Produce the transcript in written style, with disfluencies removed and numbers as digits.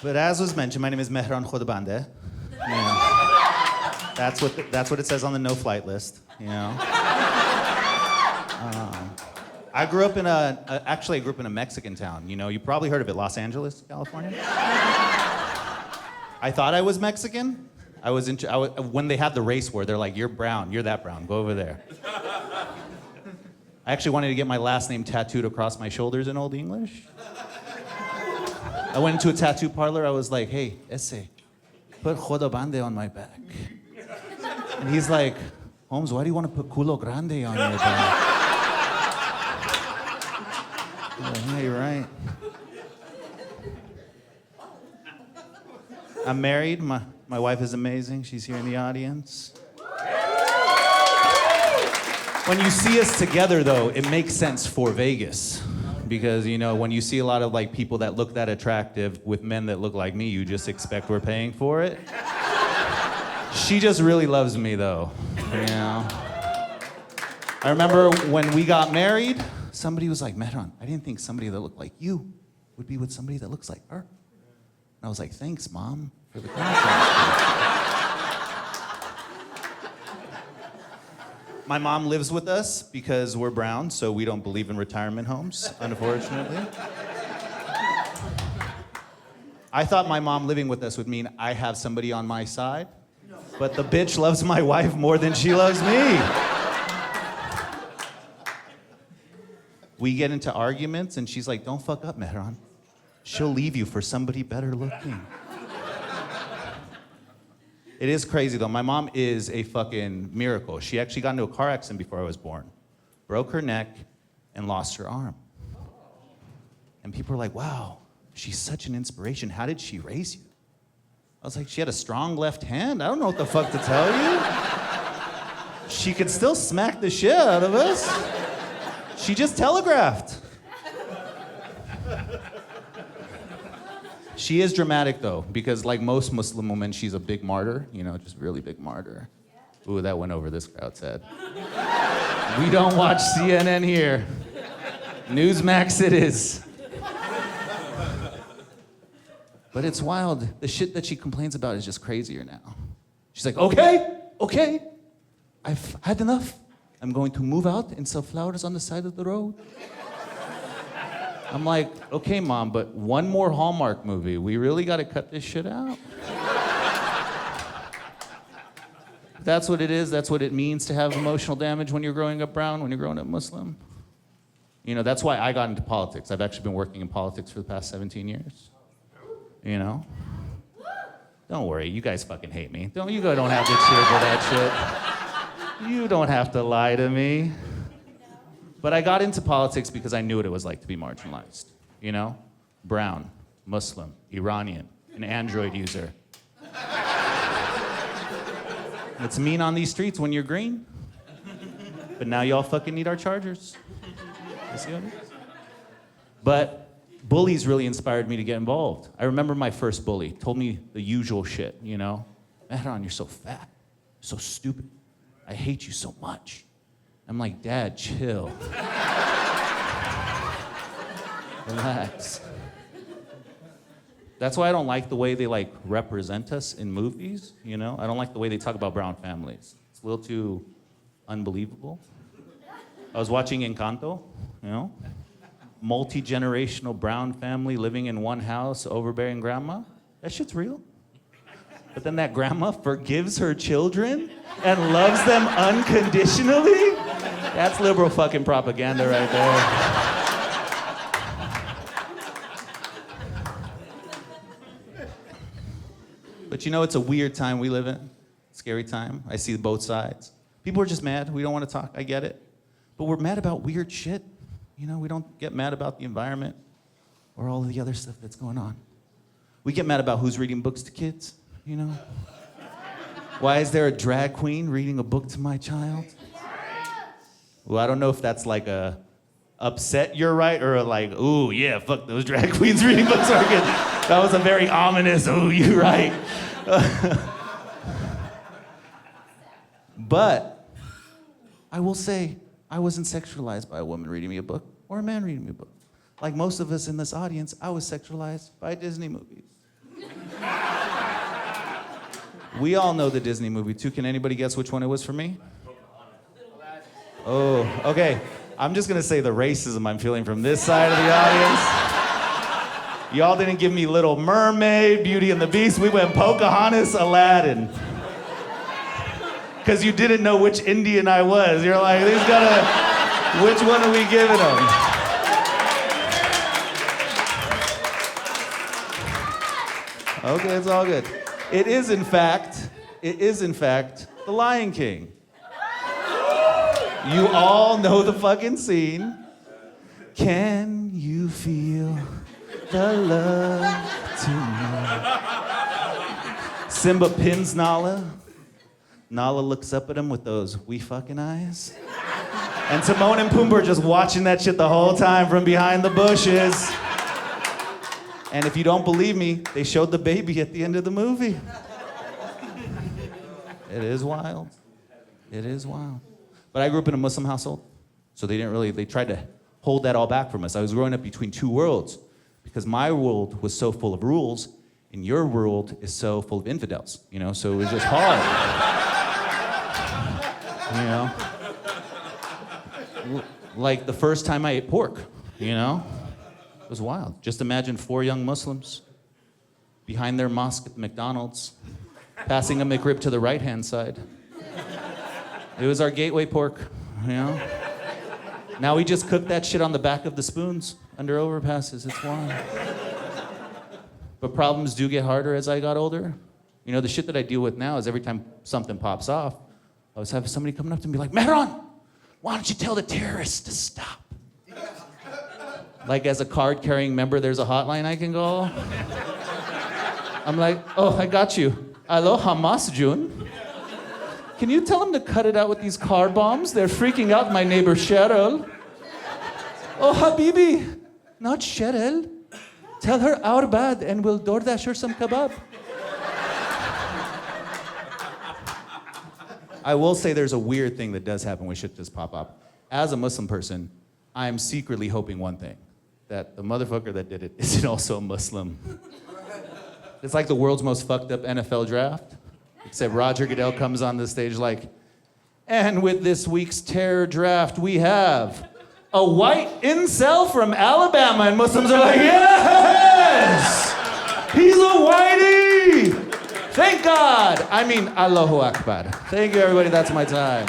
But as was mentioned, my name is Mehran Khodabandeh. You know, that's what it says on the no-flight list. You know. I grew up in actually I grew up in a Mexican town. You know, you probably heard of it, Los Angeles, California. I thought I was Mexican. When they had the race war, they're like, "You're brown. You're that brown. Go over there." I actually wanted to get my last name tattooed across my shoulders in Old English. I went into a tattoo parlor. I was like, "Hey, put Khodabandeh on my back." And he's like, "Holmes, why do you want to put culo grande on your back?" Yeah, you're right. I'm married. My wife is amazing. She's here in the audience. When you see us together, though, it makes sense for Vegas. Because, you know, when you see a lot of, like, people that look that attractive with men that look like me, you just expect we're paying for it. She just really loves me, though. You know? I remember when we got married, somebody was like, "Mehran, I didn't think somebody that looked like you would be with somebody that looks like her." And I was like, "Thanks, Mom, for the contrast." My mom lives with us because we're brown, so we don't believe in retirement homes, unfortunately. I thought my mom living with us would mean I have somebody on my side, but the bitch loves my wife more than she loves me. We get into arguments, and she's like, "Don't fuck up, Mehran. She'll leave you for somebody better looking." It is crazy, though. My mom is a fucking miracle. She actually got into a car accident before I was born, broke her neck, and lost her arm. And people are like, "Wow, she's such an inspiration. How did she raise you?" I was like, "She had a strong left hand. I don't know what the fuck to tell you. She could still smack the shit out of us. She just telegraphed." She is dramatic, though, because like most Muslim women, she's a big martyr, you know, just really big martyr. Ooh, that went over this crowd's head. We don't watch CNN here. Newsmax it is. But it's wild. The shit that she complains about is just crazier now. She's like, okay, I've had enough. I'm going to move out and sell flowers on the side of the road. I'm like, "Okay, Mom, but one more Hallmark movie. We really got to cut this shit out." That's what it is. That's what it means to have emotional damage when you're growing up brown, when you're growing up Muslim. You know, that's why I got into politics. I've actually been working in politics for the past 17 years. You know? Don't worry, you guys fucking hate me. Don't have to cheer for that shit. You don't have to lie to me. But I got into politics because I knew what it was like to be marginalized. You know? Brown, Muslim, Iranian, an Android user. It's mean on these streets when you're green. But now y'all fucking need our chargers. You see what it is? But bullies really inspired me to get involved. I remember my first bully told me the usual shit, you know? "Mehran, you're so fat, so stupid. I hate you so much." I'm like, "Dad, chill. Relax." That's why I don't like the way they like represent us in movies, you know? I don't like the way they talk about brown families. It's a little too unbelievable. I was watching Encanto, you know? Multi-generational brown family living in one house, overbearing grandma. That shit's real. But then that grandma forgives her children and loves them unconditionally? That's liberal fucking propaganda right there. But you know, it's a weird time we live in. Scary time. I see both sides. People are just mad. We don't want to talk. I get it. But we're mad about weird shit. You know, we don't get mad about the environment or all of the other stuff that's going on. We get mad about who's reading books to kids, you know? Why is there a drag queen reading a book to my child? Well, I don't know if that's like a upset you're right or a like, "Ooh, yeah, fuck those drag queens reading books are good." That was a very ominous, "Ooh, you're right." But I will say, I wasn't sexualized by a woman reading me a book or a man reading me a book. Like most of us in this audience, I was sexualized by Disney movies. We all know the Disney movie too. Can anybody guess which one it was for me? Oh, okay. I'm just gonna say the racism I'm feeling from this side of the audience. Y'all didn't give me Little Mermaid, Beauty and the Beast. We went Pocahontas, Aladdin. Because you didn't know which Indian I was. You're like, which one are we giving them? Okay, it's all good. It is in fact, The Lion King. You all know the fucking scene. Can you feel the love tonight? Simba pins Nala. Nala looks up at him with those "we fucking" eyes. And Timon and Pumbaa are just watching that shit the whole time from behind the bushes. And if you don't believe me, they showed the baby at the end of the movie. It is wild. It is wild. But I grew up in a Muslim household, so they tried to hold that all back from us. I was growing up between two worlds because my world was so full of rules and your world is so full of infidels, so it was just hard. Like the first time I ate pork, it was wild. Just imagine 4 young Muslims behind their mosque at the McDonald's, passing a McRib to the right-hand side. It was our gateway pork, Now we just cook that shit on the back of the spoons under overpasses. It's wild. But problems do get harder as I got older. The shit that I deal with now is every time something pops off, I always have somebody coming up to me be like, Mehran, why don't you tell the terrorists to stop? Like as a card-carrying member, there's a hotline I can call. I'm like, oh, I got you. Hello, Hamas, June. Can you tell them to cut it out with these car bombs? They're freaking out my neighbor Cheryl. Oh, Habibi, not Cheryl. Tell her our bad and we'll DoorDash her some kebab. I will say there's a weird thing that does happen when shit just pop up. As a Muslim person, I'm secretly hoping one thing, that the motherfucker that did it isn't also a Muslim. It's like the world's most fucked up NFL draft, except Roger Goodell comes on the stage like, and with this week's terror draft, we have a white incel from Alabama, and Muslims are like, yes! He's a whitey! Thank God! I mean, Allahu Akbar. Thank you, everybody. That's my time.